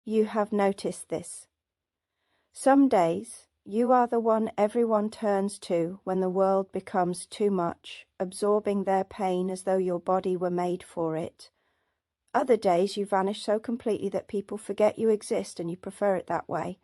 you have noticed this. Some days, you are the one everyone turns to when the world becomes too much, absorbing their pain as though your body were made for it. Other days you vanish so completely that people forget you exist and you prefer it that way.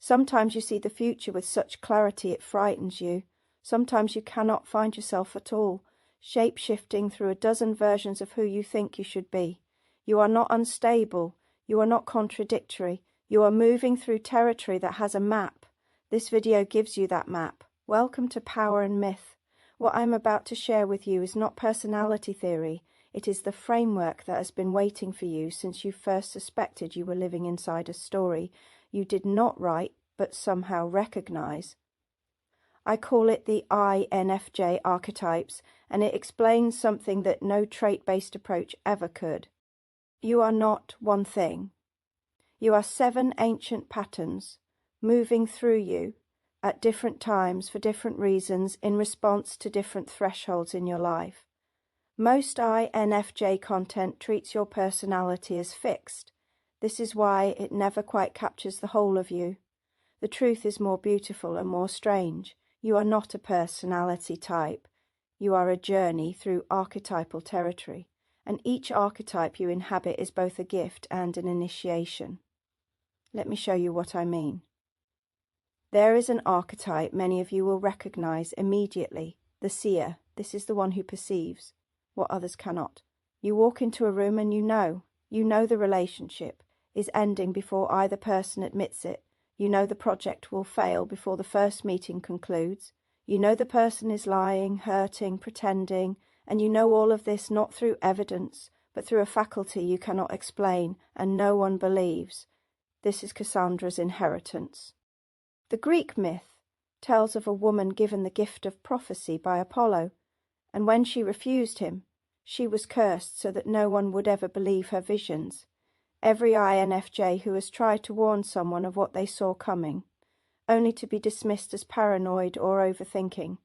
Sometimes you see the future with such clarity it frightens you. Sometimes you cannot find yourself at all, shape-shifting through a dozen versions of who you think you should be. You are not unstable. You are not contradictory. You are moving through territory that has a map. This video gives you that map. Welcome to Power and Myth. What I'm about to share with you is not personality theory. It is the framework that has been waiting for you since you first suspected you were living inside a story you did not write but somehow recognize. I call it the INFJ Archetypes, and it explains something that no trait-based approach ever could. You are not one thing. You are 7 ancient patterns moving through you at different times for different reasons in response to different thresholds in your life. Most INFJ content treats your personality as fixed. This is why it never quite captures the whole of you. The truth is more beautiful and more strange. You are not a personality type. You are a journey through archetypal territory, and each archetype you inhabit is both a gift and an initiation. Let me show you what I mean. There is an archetype many of you will recognize immediately, the seer. This is the one who perceives what others cannot. You walk into a room and you know the relationship is ending before either person admits it. You know the project will fail before the first meeting concludes. You know the person is lying, hurting, pretending, and you know all of this not through evidence, but through a faculty you cannot explain and no one believes. This is Cassandra's inheritance. The Greek myth tells of a woman given the gift of prophecy by Apollo, and when she refused him, she was cursed so that no one would ever believe her visions. Every INFJ who has tried to warn someone of what they saw coming, only to be dismissed as paranoid or overthinking,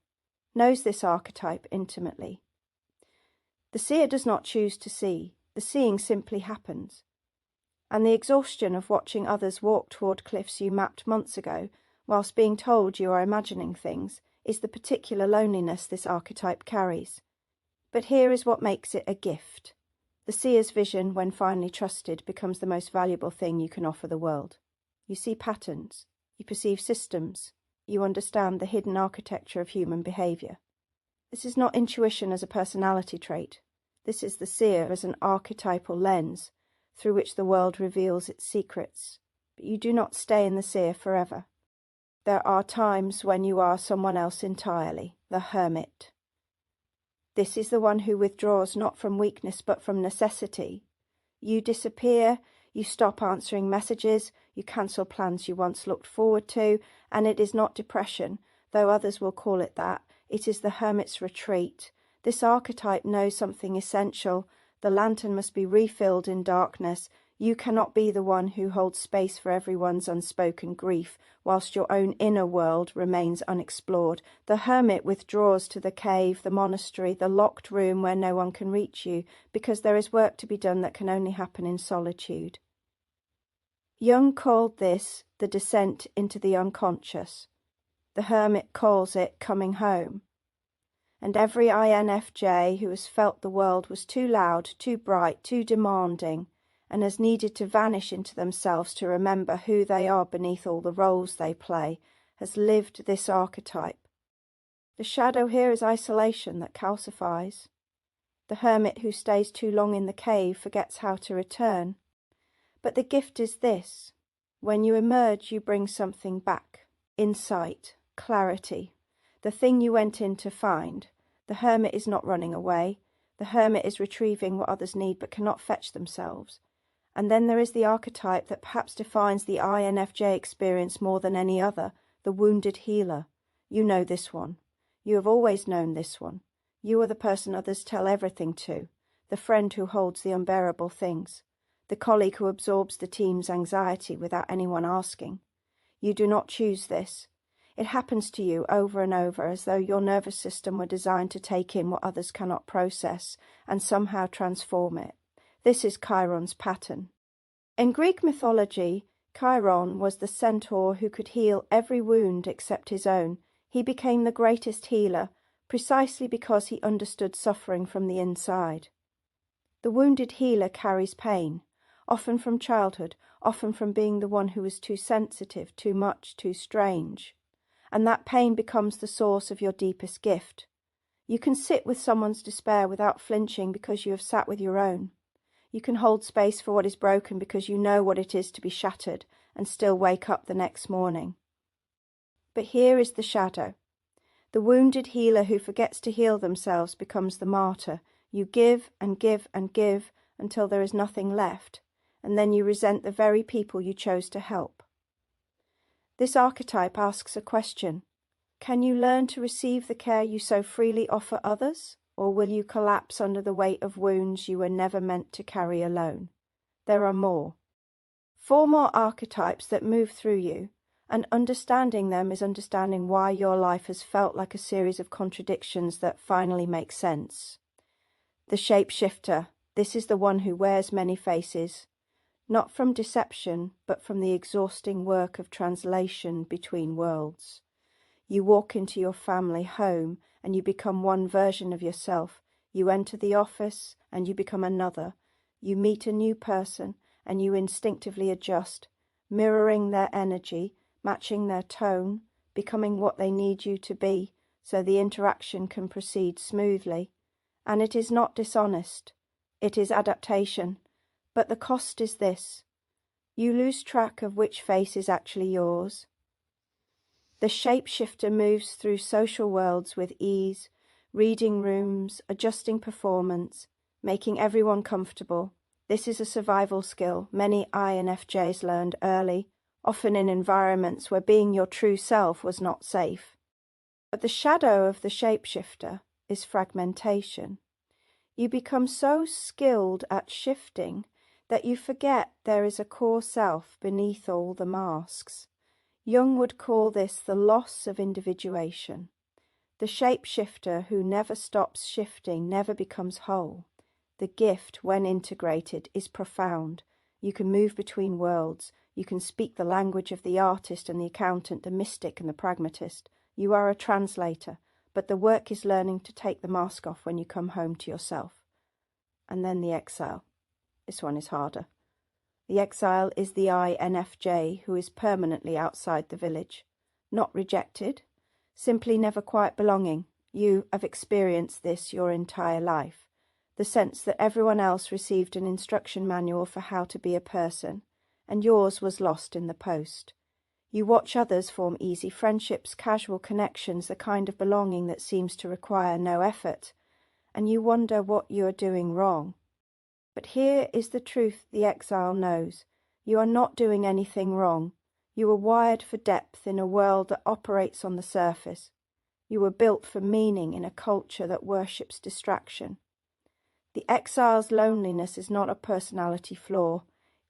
knows this archetype intimately. The seer does not choose to see. The seeing simply happens. And the exhaustion of watching others walk toward cliffs you mapped months ago, whilst being told you are imagining things, is the particular loneliness this archetype carries. But here is what makes it a gift. The seer's vision, when finally trusted, becomes the most valuable thing you can offer the world. You see patterns, you perceive systems, you understand the hidden architecture of human behavior. This is not intuition as a personality trait. This is the seer as an archetypal lens through which the world reveals its secrets. But you do not stay in the seer forever. There are times when you are someone else entirely, the hermit. This is the one who withdraws not from weakness but from necessity. You disappear, you stop answering messages, you cancel plans you once looked forward to, and it is not depression, though others will call it that. It is the hermit's retreat. This archetype knows something essential. The lantern must be refilled in darkness. You cannot be the one who holds space for everyone's unspoken grief, whilst your own inner world remains unexplored. The hermit withdraws to the cave, the monastery, the locked room where no one can reach you, because there is work to be done that can only happen in solitude. Jung called this the descent into the unconscious. The hermit calls it coming home. And every INFJ who has felt the world was too loud, too bright, too demanding, and has needed to vanish into themselves to remember who they are beneath all the roles they play, has lived this archetype. The shadow here is isolation that calcifies. The hermit who stays too long in the cave forgets how to return. But the gift is this. When you emerge, you bring something back. Insight, clarity, the thing you went in to find. The hermit is not running away. The hermit is retrieving what others need but cannot fetch themselves. And then there is the archetype that perhaps defines the INFJ experience more than any other, the wounded healer. You know this one. You have always known this one. You are the person others tell everything to, the friend who holds the unbearable things, the colleague who absorbs the team's anxiety without anyone asking. You do not choose this. It happens to you over and over as though your nervous system were designed to take in what others cannot process and somehow transform it. This is Chiron's pattern. In Greek mythology, Chiron was the centaur who could heal every wound except his own. He became the greatest healer precisely because he understood suffering from the inside. The wounded healer carries pain, often from childhood, often from being the one who was too sensitive, too much, too strange. And that pain becomes the source of your deepest gift. You can sit with someone's despair without flinching because you have sat with your own. You can hold space for what is broken because you know what it is to be shattered and still wake up the next morning. But here is the shadow. The wounded healer who forgets to heal themselves becomes the martyr. You give and give and give until there is nothing left, and then you resent the very people you chose to help. This archetype asks a question. Can you learn to receive the care you so freely offer others, or will you collapse under the weight of wounds you were never meant to carry alone? There are more. 4 more archetypes that move through you, and understanding them is understanding why your life has felt like a series of contradictions that finally make sense. The shapeshifter, this is the one who wears many faces, not from deception, but from the exhausting work of translation between worlds. You walk into your family home and you become one version of yourself. You enter the office and you become another. You meet a new person and you instinctively adjust, mirroring their energy, matching their tone, becoming what they need you to be, so the interaction can proceed smoothly. And it is not dishonest. It is adaptation. But the cost is this. You lose track of which face is actually yours. The shapeshifter moves through social worlds with ease, reading rooms, adjusting performance, making everyone comfortable. This is a survival skill many INFJs learned early, often in environments where being your true self was not safe. But the shadow of the shapeshifter is fragmentation. You become so skilled at shifting that you forget there is a core self beneath all the masks. Jung would call this the loss of individuation. The shapeshifter who never stops shifting never becomes whole. The gift, when integrated, is profound. You can move between worlds. You can speak the language of the artist and the accountant, the mystic and the pragmatist. You are a translator, but the work is learning to take the mask off when you come home to yourself. And then the exile. This one is harder. The exile is the INFJ who is permanently outside the village. Not rejected, simply never quite belonging. You have experienced this your entire life. The sense that everyone else received an instruction manual for how to be a person, and yours was lost in the post. You watch others form easy friendships, casual connections, the kind of belonging that seems to require no effort, and you wonder what you are doing wrong. But here is the truth the exile knows. You are not doing anything wrong. You were wired for depth in a world that operates on the surface. You were built for meaning in a culture that worships distraction. The exile's loneliness is not a personality flaw.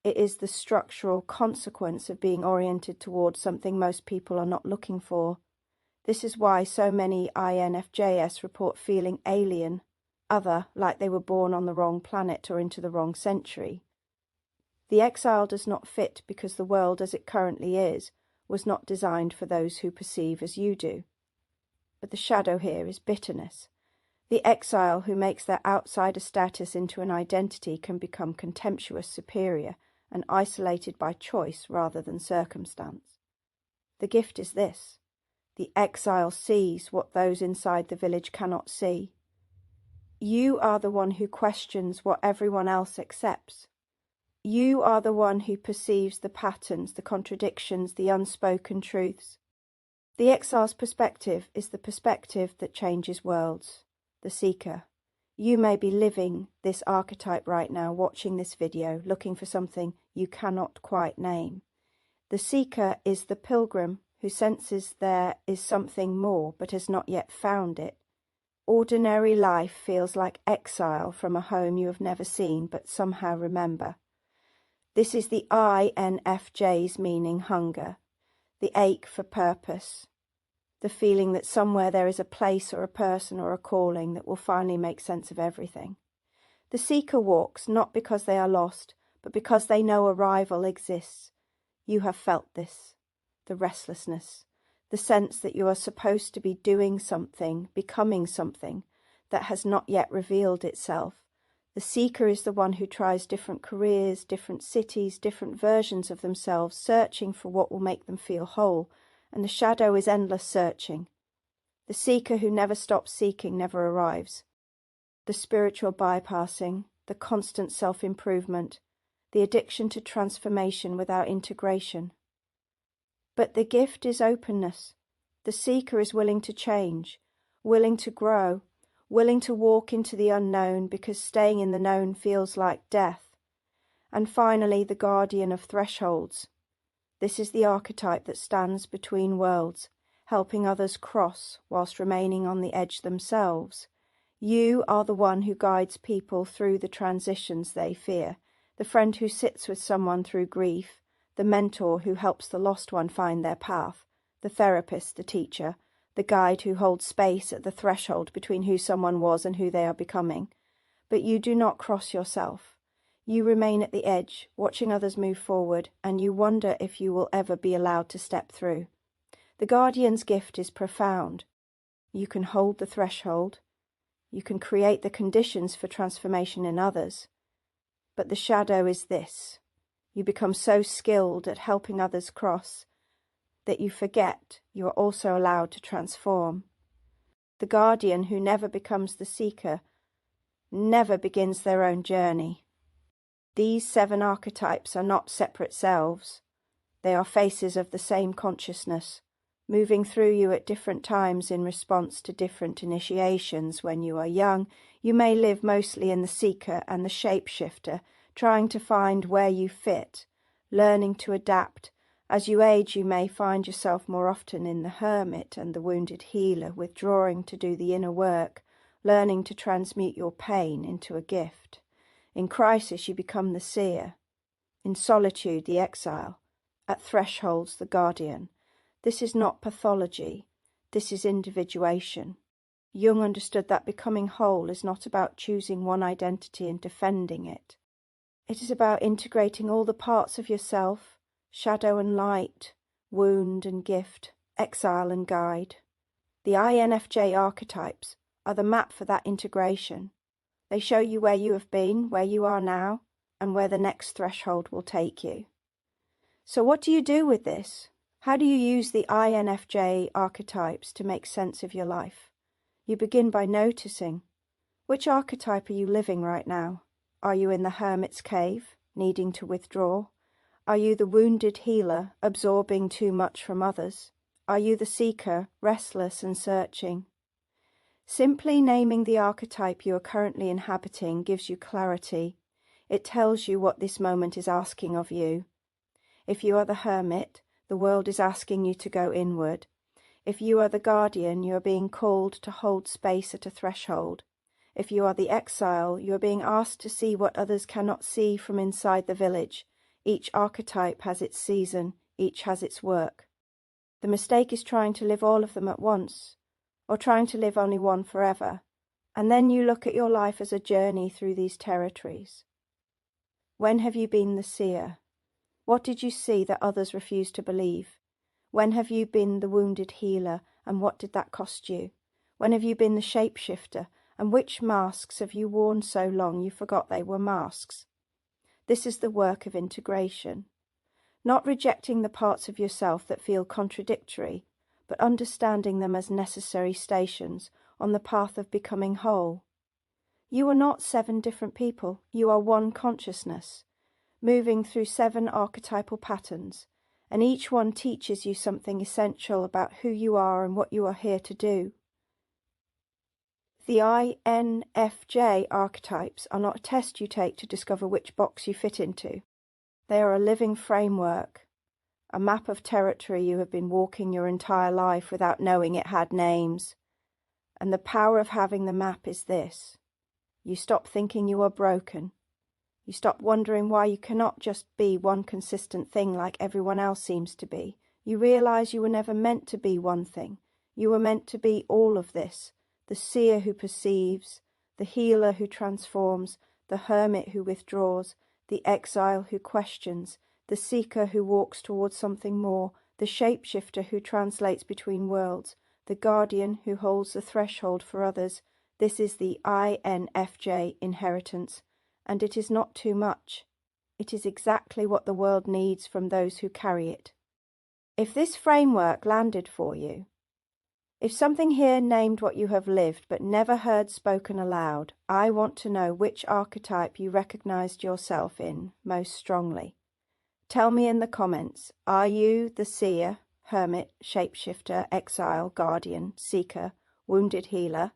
It is the structural consequence of being oriented towards something most people are not looking for. This is why so many INFJs report feeling alien, other, like they were born on the wrong planet or into the wrong century. The exile does not fit because the world as it currently is was not designed for those who perceive as you do. But the shadow here is bitterness. The exile who makes their outsider status into an identity can become contemptuous, superior, and isolated by choice rather than circumstance. The gift is this. The exile sees what those inside the village cannot see. You are the one who questions what everyone else accepts. You are the one who perceives the patterns, the contradictions, the unspoken truths. The exile's perspective is the perspective that changes worlds. The seeker. You may be living this archetype right now, watching this video, looking for something you cannot quite name. The seeker is the pilgrim who senses there is something more but has not yet found it. Ordinary life feels like exile from a home you have never seen but somehow remember. This is the INFJ's meaning hunger, the ache for purpose, the feeling that somewhere there is a place or a person or a calling that will finally make sense of everything. The seeker walks not because they are lost, but because they know a rival exists. You have felt this, the restlessness, the sense that you are supposed to be doing something, becoming something, that has not yet revealed itself. The seeker is the one who tries different careers, different cities, different versions of themselves, searching for what will make them feel whole, and the shadow is endless searching. The seeker who never stops seeking never arrives. The spiritual bypassing, the constant self-improvement, the addiction to transformation without integration. But the gift is openness. The seeker is willing to change, willing to grow, willing to walk into the unknown because staying in the known feels like death. And finally, the guardian of thresholds. This is the archetype that stands between worlds, helping others cross whilst remaining on the edge themselves. You are the one who guides people through the transitions they fear, the friend who sits with someone through grief, the mentor who helps the lost one find their path, the therapist, the teacher, the guide who holds space at the threshold between who someone was and who they are becoming. But you do not cross yourself. You remain at the edge, watching others move forward, and you wonder if you will ever be allowed to step through. The guardian's gift is profound. You can hold the threshold. You can create the conditions for transformation in others. But the shadow is this. You become so skilled at helping others cross that you forget you are also allowed to transform. The guardian who never becomes the seeker never begins their own journey. These 7 archetypes are not separate selves. They are faces of the same consciousness, moving through you at different times in response to different initiations. When you are young, you may live mostly in the seeker and the shapeshifter, trying to find where you fit, learning to adapt. As you age, you may find yourself more often in the hermit and the wounded healer, withdrawing to do the inner work, learning to transmute your pain into a gift. In crisis, you become the seer. In solitude, the exile. At thresholds, the guardian. This is not pathology. This is individuation. Jung understood that becoming whole is not about choosing one identity and defending it. It is about integrating all the parts of yourself, shadow and light, wound and gift, exile and guide. The INFJ archetypes are the map for that integration. They show you where you have been, where you are now, and where the next threshold will take you. So what do you do with this? How do you use the INFJ archetypes to make sense of your life? You begin by noticing, which archetype are you living right now? Are you in the hermit's cave, needing to withdraw? Are you the wounded healer, absorbing too much from others? Are you the seeker, restless and searching? Simply naming the archetype you are currently inhabiting gives you clarity. It tells you what this moment is asking of you. If you are the hermit, the world is asking you to go inward. If you are the guardian, you are being called to hold space at a threshold. If you are the exile, you are being asked to see what others cannot see from inside the village. Each archetype has its season, each has its work. The mistake is trying to live all of them at once, or trying to live only one forever, and then you look at your life as a journey through these territories. When have you been the seer? What did you see that others refused to believe? When have you been the wounded healer, and what did that cost you? When have you been the shapeshifter, and which masks have you worn so long you forgot they were masks? This is the work of integration. Not rejecting the parts of yourself that feel contradictory, but understanding them as necessary stations on the path of becoming whole. You are not 7 different people, you are one consciousness, moving through 7 archetypal patterns, and each one teaches you something essential about who you are and what you are here to do. The INFJ archetypes are not a test you take to discover which box you fit into. They are a living framework, a map of territory you have been walking your entire life without knowing it had names. And the power of having the map is this. You stop thinking you are broken. You stop wondering why you cannot just be one consistent thing like everyone else seems to be. You realize you were never meant to be one thing. You were meant to be all of this. The seer who perceives, the healer who transforms, the hermit who withdraws, the exile who questions, the seeker who walks towards something more, the shapeshifter who translates between worlds, the guardian who holds the threshold for others. This is the INFJ inheritance, and it is not too much. It is exactly what the world needs from those who carry it. If this framework landed for you, if something here named what you have lived but never heard spoken aloud, I want to know which archetype you recognized yourself in most strongly. Tell me in the comments, are you the seer, hermit, shapeshifter, exile, guardian, seeker, wounded healer?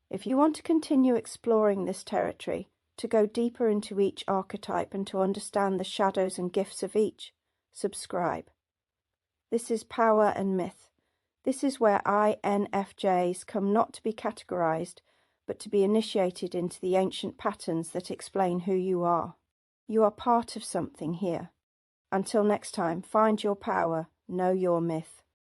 If you want to continue exploring this territory, to go deeper into each archetype and to understand the shadows and gifts of each, subscribe. This is Power and Myth. This is where INFJs come not to be categorized, but to be initiated into the ancient patterns that explain who you are. You are part of something here. Until next time, find your power, know your myth.